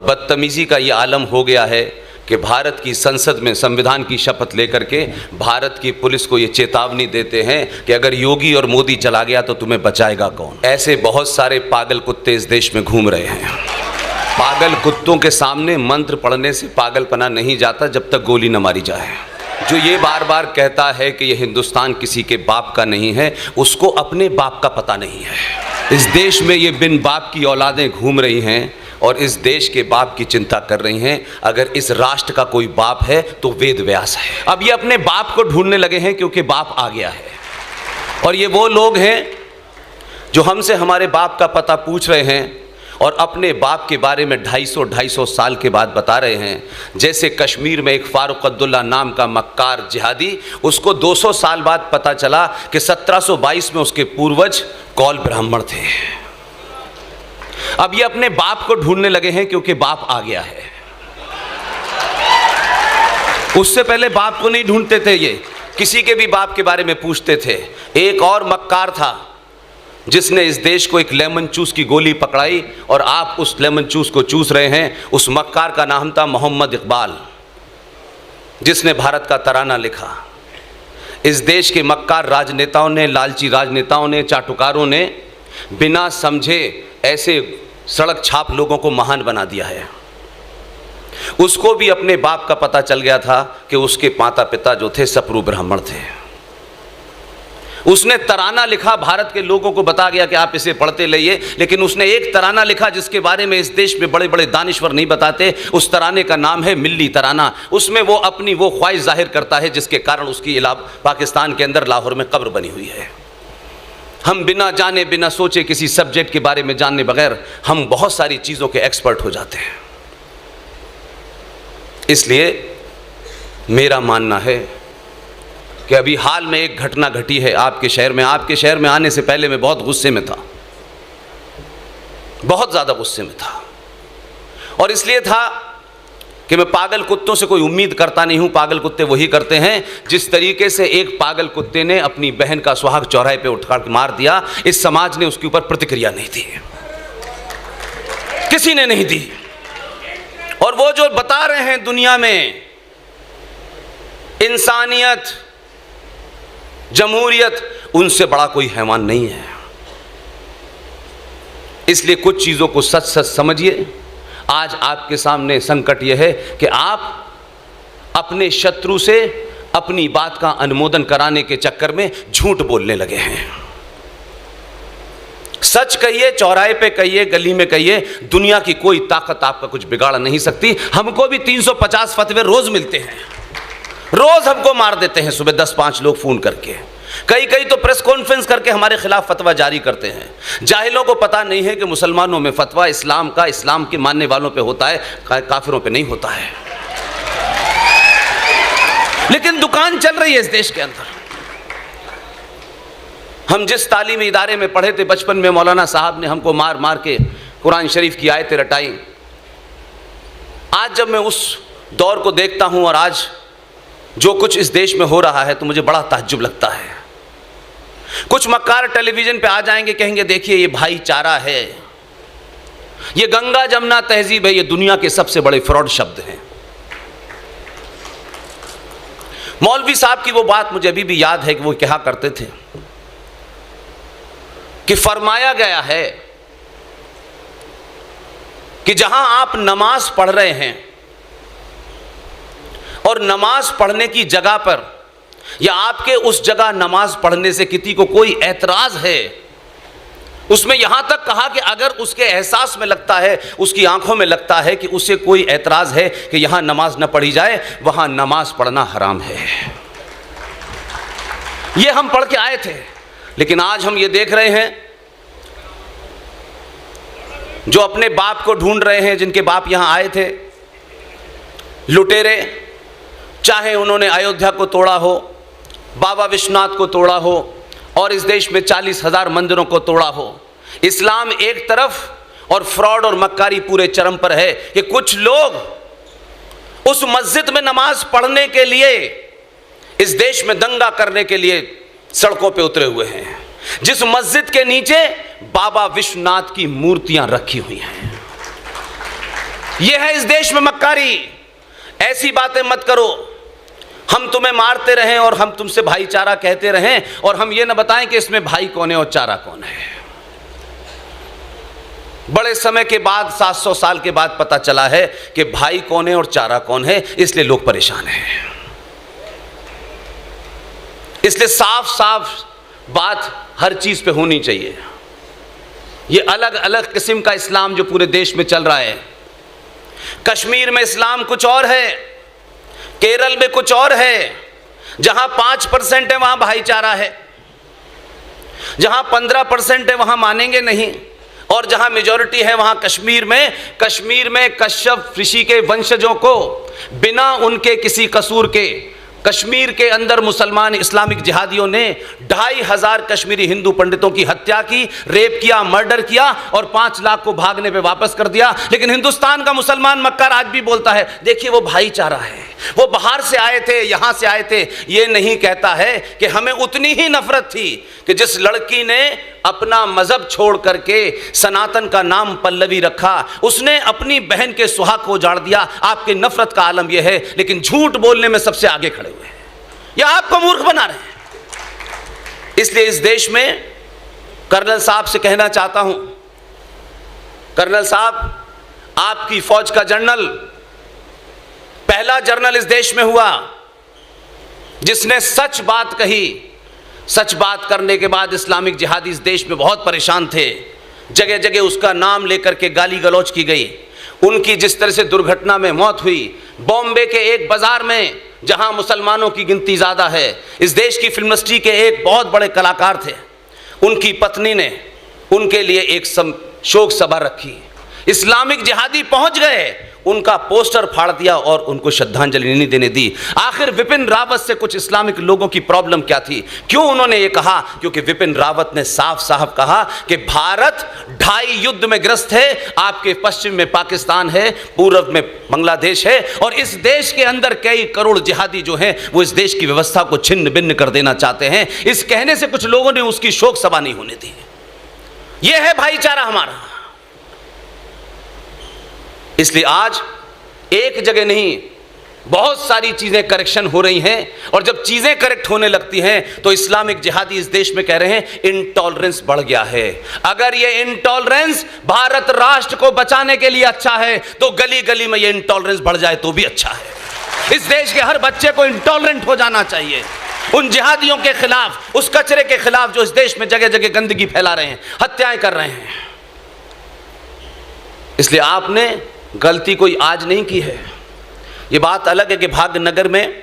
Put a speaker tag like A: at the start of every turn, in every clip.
A: बदतमीज़ी का ये आलम हो गया है कि भारत की संसद में संविधान की शपथ लेकर के भारत की पुलिस को ये चेतावनी देते हैं कि अगर योगी और मोदी चला गया तो तुम्हें बचाएगा कौन। ऐसे बहुत सारे पागल कुत्ते इस देश में घूम रहे हैं। पागल कुत्तों के सामने मंत्र पढ़ने से पागलपना नहीं जाता जब तक गोली न मारी जाए। जो ये बार बार कहता है कि ये हिंदुस्तान किसी के बाप का नहीं है, उसको अपने बाप का पता नहीं है। इस देश में ये बिन बाप की औलादें घूम रही हैं और इस देश के बाप की चिंता कर रही हैं। अगर इस राष्ट्र का कोई बाप है तो वेद व्यास है। अब ये अपने बाप को ढूंढने लगे हैं क्योंकि बाप आ गया है। और ये वो लोग हैं जो हमसे हमारे बाप का पता पूछ रहे हैं और अपने बाप के बारे में 250 साल के बाद बता रहे हैं। जैसे कश्मीर में एक फारूक अब्दुल्ला नाम का मक्कार जिहादी, उसको 200 साल बाद पता चला कि 1722 में उसके पूर्वज कौल ब्राह्मण थे। अब ये अपने बाप को ढूंढने लगे हैं क्योंकि बाप आ गया है। उससे पहले बाप को नहीं ढूंढते थे, ये किसी के भी बाप के बारे में पूछते थे। एक और मक्कार था जिसने इस देश को एक लेमन चूस की गोली पकड़ाई और आप उस लेमन चूस को चूस रहे हैं। उस मक्कार का नाम था मोहम्मद इकबाल, जिसने भारत का तराना लिखा। इस देश के मक्कार राजनेताओं ने, लालची राजनेताओं ने, चाटुकारों ने बिना समझे ऐसे सड़क छाप लोगों को महान बना दिया है। उसको भी अपने बाप का पता चल गया था कि उसके माता पिता जो थे सप्रू ब्राह्मण थे। उसने तराना लिखा, भारत के लोगों को बता गया कि आप इसे पढ़ते रहिए। लेकिन उसने एक तराना लिखा जिसके बारे में इस देश में बड़े बड़े दानिश्वर नहीं बताते। उस तराने का नाम है मिल्ली तराना। उसमें वो अपनी वो ख्वाहिश जाहिर करता है जिसके कारण उसकी पाकिस्तान के अंदर लाहौर में कब्र बनी हुई है। हम बिना जाने बिना सोचे किसी सब्जेक्ट के बारे में जानने बगैर हम बहुत सारी चीज़ों के एक्सपर्ट हो जाते हैं। इसलिए मेरा मानना है कि अभी हाल में एक घटना घटी है आपके शहर में। आपके शहर में आने से पहले मैं बहुत गुस्से में था, बहुत ज़्यादा गुस्से में था। और इसलिए था कि मैं पागल कुत्तों से कोई उम्मीद करता नहीं हूँ। पागल कुत्ते वही करते हैं जिस तरीके से एक पागल कुत्ते ने अपनी बहन का सुहाग चौराहे पे उठकर मार दिया, इस समाज ने उसके ऊपर प्रतिक्रिया नहीं दी, किसी ने नहीं दी। और वो जो बता रहे हैं दुनिया में इंसानियत, जमहूरियत, उनसे बड़ा कोई हैवान नहीं है। इसलिए कुछ चीज़ों को सच सच समझिए। आज आपके सामने संकट यह है कि आप अपने शत्रु से अपनी बात का अनुमोदन कराने के चक्कर में झूठ बोलने लगे हैं। सच कहिए, चौराहे पे कहिए, गली में कहिए, दुनिया की कोई ताकत आपका कुछ बिगाड़ नहीं सकती। हमको भी 350 फतवे रोज मिलते हैं, रोज हमको मार देते हैं सुबह 10-5 लोग फोन करके। कई तो प्रेस कॉन्फ्रेंस करके हमारे खिलाफ फतवा जारी करते हैं। जाहिलों को पता नहीं है कि मुसलमानों में फतवा इस्लाम का, इस्लाम के मानने वालों पे होता है, काफिरों पे नहीं होता है। लेकिन दुकान चल रही है इस देश के अंदर। हम जिस तालीमी इदारे में पढ़े थे, बचपन में मौलाना साहब ने हमको मार मार के कुरान शरीफ की आयतें रटाई। आज जब मैं उस दौर को देखता हूं और आज जो कुछ इस देश में हो रहा है तो मुझे बड़ा ताज्जुब लगता है। कुछ मक्कार टेलीविजन पे आ जाएंगे, कहेंगे देखिए ये भाईचारा है, ये गंगा जमुना तहजीब है। ये दुनिया के सबसे बड़े फ्रॉड शब्द हैं। मौलवी साहब की वो बात मुझे अभी भी याद है कि वो क्या करते थे कि फरमाया गया है कि जहां आप नमाज पढ़ रहे हैं और नमाज पढ़ने की जगह पर या आपके उस जगह नमाज पढ़ने से किसी को कोई एतराज है, उसमें यहां तक कहा कि अगर उसके एहसास में लगता है, उसकी आंखों में लगता है कि उसे कोई एतराज है कि यहां नमाज न पढ़ी जाए, वहां नमाज पढ़ना हराम है। ये हम पढ़ के आए थे। लेकिन आज हम ये देख रहे हैं जो अपने बाप को ढूंढ रहे हैं, जिनके बाप यहां आए थे, लुटेरे, चाहे उन्होंने अयोध्या को तोड़ा हो, बाबा विश्वनाथ को तोड़ा हो और इस देश में 40,000 मंदिरों को तोड़ा हो। इस्लाम एक तरफ और फ्रॉड और मक्कारी पूरे चरम पर है कि कुछ लोग उस मस्जिद में नमाज पढ़ने के लिए, इस देश में दंगा करने के लिए सड़कों पे उतरे हुए हैं, जिस मस्जिद के नीचे बाबा विश्वनाथ की मूर्तियां रखी हुई हैं। यह है इस देश में मक्कारी। ऐसी बातें मत करो, हम तुम्हें मारते रहें और हम तुमसे भाईचारा कहते रहें और हम ये ना बताएं कि इसमें भाई कौन है और चारा कौन है। बड़े समय के बाद 700 साल के बाद पता चला है कि भाई कौन है और चारा कौन है, इसलिए लोग परेशान हैं। इसलिए साफ साफ बात हर चीज पे होनी चाहिए। ये अलग अलग किस्म का इस्लाम जो पूरे देश में चल रहा है, कश्मीर में इस्लाम कुछ और है, केरल में कुछ और है। जहां 5% है वहां भाईचारा है, जहां 15% है वहां मानेंगे नहीं, और जहां मेजॉरिटी है वहां कश्मीर में कश्यप ऋषि के वंशजों को बिना उनके किसी कसूर के कश्मीर के अंदर मुसलमान इस्लामिक जिहादियों ने 2500 कश्मीरी हिंदू पंडितों की हत्या की, रेप किया, मर्डर किया और 5 लाख को भागने पे वापस कर दिया। लेकिन हिंदुस्तान का मुसलमान मक्कार आज भी बोलता है देखिए वो भाईचारा है, वो बाहर से आए थे, यहां से आए थे। ये नहीं कहता है कि हमें उतनी ही नफरत थी कि जिस लड़की ने अपना मजहब छोड़ करके सनातन का नाम पल्लवी रखा, उसने अपनी बहन के सुहाग को उजाड़ दिया। आपके नफरत का आलम यह है, लेकिन झूठ बोलने में सबसे आगे खड़े हुए हैं या आपको मूर्ख बना रहे हैं। इसलिए इस देश में कर्नल साहब से कहना चाहता हूं, कर्नल साहब आपकी फौज का जनरल पहला जनरल इस देश में हुआ जिसने सच बात कही। सच बात करने के बाद इस्लामिक जिहादी इस देश में बहुत परेशान थे, जगह जगह उसका नाम लेकर के गाली गलौज की गई। उनकी जिस तरह से दुर्घटना में मौत हुई, बॉम्बे के एक बाजार में जहां मुसलमानों की गिनती ज़्यादा है, इस देश की फिल्म इंडस्ट्री के एक बहुत बड़े कलाकार थे, उनकी पत्नी ने उनके लिए एक शोक सभा रखी। इस्लामिक जिहादी पहुंच गए, उनका पोस्टर फाड़ दिया और उनको श्रद्धांजलि नहीं देने दी। आखिर विपिन रावत से कुछ इस्लामिक लोगों की प्रॉब्लम क्या थी? क्यों उन्होंने ये कहा? क्योंकि विपिन रावत ने साफ साफ कहा कि भारत 2.5 युद्ध में ग्रस्त है। आपके पश्चिम में पाकिस्तान है, पूर्व में बांग्लादेश है, और इस देश के अंदर कई करोड़ जिहादी जो हैं वो इस देश की व्यवस्था को छिन्न भिन्न कर देना चाहते हैं। इस कहने से कुछ लोगों ने उसकी शोक सभा नहीं होने दी। यह है भाईचारा हमारा। इसलिए आज एक जगह नहीं, बहुत सारी चीजें करेक्शन हो रही हैं, और जब चीजें करेक्ट होने लगती हैं तो इस्लामिक जिहादी इस देश में कह रहे हैं इंटॉलरेंस बढ़ गया है। अगर ये इंटॉलरेंस भारत राष्ट्र को बचाने के लिए अच्छा है तो गली गली में ये इंटॉलरेंस बढ़ जाए तो भी अच्छा है। इस देश के हर बच्चे को इंटॉलरेंट हो जाना चाहिए उन जिहादियों के खिलाफ, उस कचरे के खिलाफ जो इस देश में जगह जगह गंदगी फैला रहे हैं, हत्याएं कर रहे हैं। इसलिए आपने गलती कोई आज नहीं की है। ये बात अलग है कि भाग्यनगर में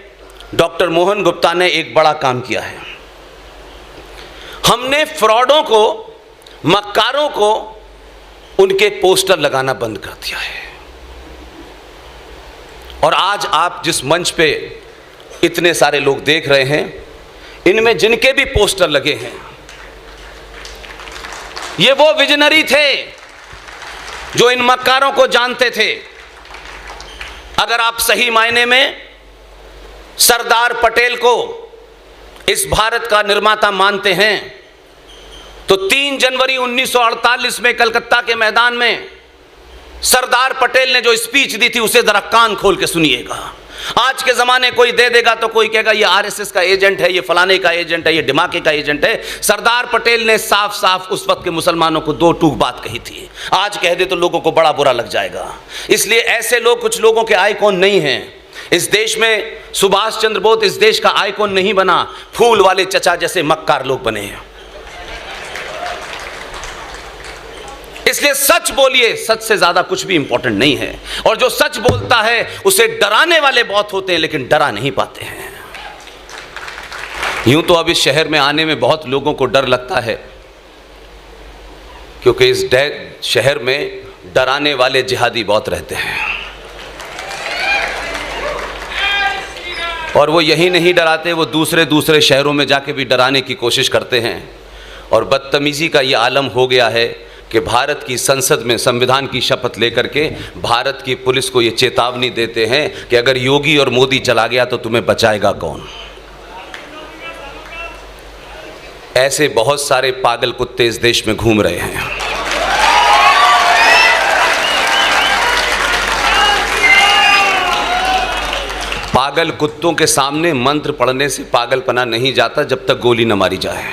A: डॉक्टर मोहन गुप्ता ने एक बड़ा काम किया है। हमने फ्रॉडों को, मक्कारों को उनके पोस्टर लगाना बंद कर दिया है। और आज आप जिस मंच पे इतने सारे लोग देख रहे हैं, इनमें जिनके भी पोस्टर लगे हैं, ये वो विजनरी थे जो इन मक्कारों को जानते थे। अगर आप सही मायने में सरदार पटेल को इस भारत का निर्माता मानते हैं तो 3 जनवरी 1948 में कलकत्ता के मैदान में सरदार पटेल ने जो स्पीच दी थी उसे जरा कान खोल के सुनिएगा। आज के ज़माने कोई दे देगा तो कोई कहेगा ये आरएसएस का एजेंट है, ये फलाने का एजेंट है, ये दिमागे का एजेंट है। सरदार पटेल ने साफ साफ उस वक्त के मुसलमानों को 2 टूक बात कही थी। आज कह दे तो लोगों को बड़ा बुरा लग जाएगा। इसलिए ऐसे लोग कुछ लोगों के आइकॉन नहीं हैं इस देश में। सुभाष चंद्र बोस इस देश का आइकॉन नहीं बना, फूल वाले चचा जैसे मक्कार लोग बने हैं। इसलिए सच बोलिए, सच से ज्यादा कुछ भी इंपॉर्टेंट नहीं है। और जो सच बोलता है उसे डराने वाले बहुत होते हैं लेकिन डरा नहीं पाते हैं। यूं तो अब इस शहर में आने में बहुत लोगों को डर लगता है क्योंकि इस शहर में डराने वाले जिहादी बहुत रहते हैं। और वो यही नहीं डराते, वो दूसरे शहरों में जाके भी डराने की कोशिश करते हैं। और बदतमीजी का ये आलम हो गया है कि भारत की संसद में संविधान की शपथ लेकर के भारत की पुलिस को ये चेतावनी देते हैं कि अगर योगी और मोदी चला गया तो तुम्हें बचाएगा कौन। ऐसे बहुत सारे पागल कुत्ते इस देश में घूम रहे हैं। पागल कुत्तों के सामने मंत्र पढ़ने से पागलपना नहीं जाता जब तक गोली न मारी जाए।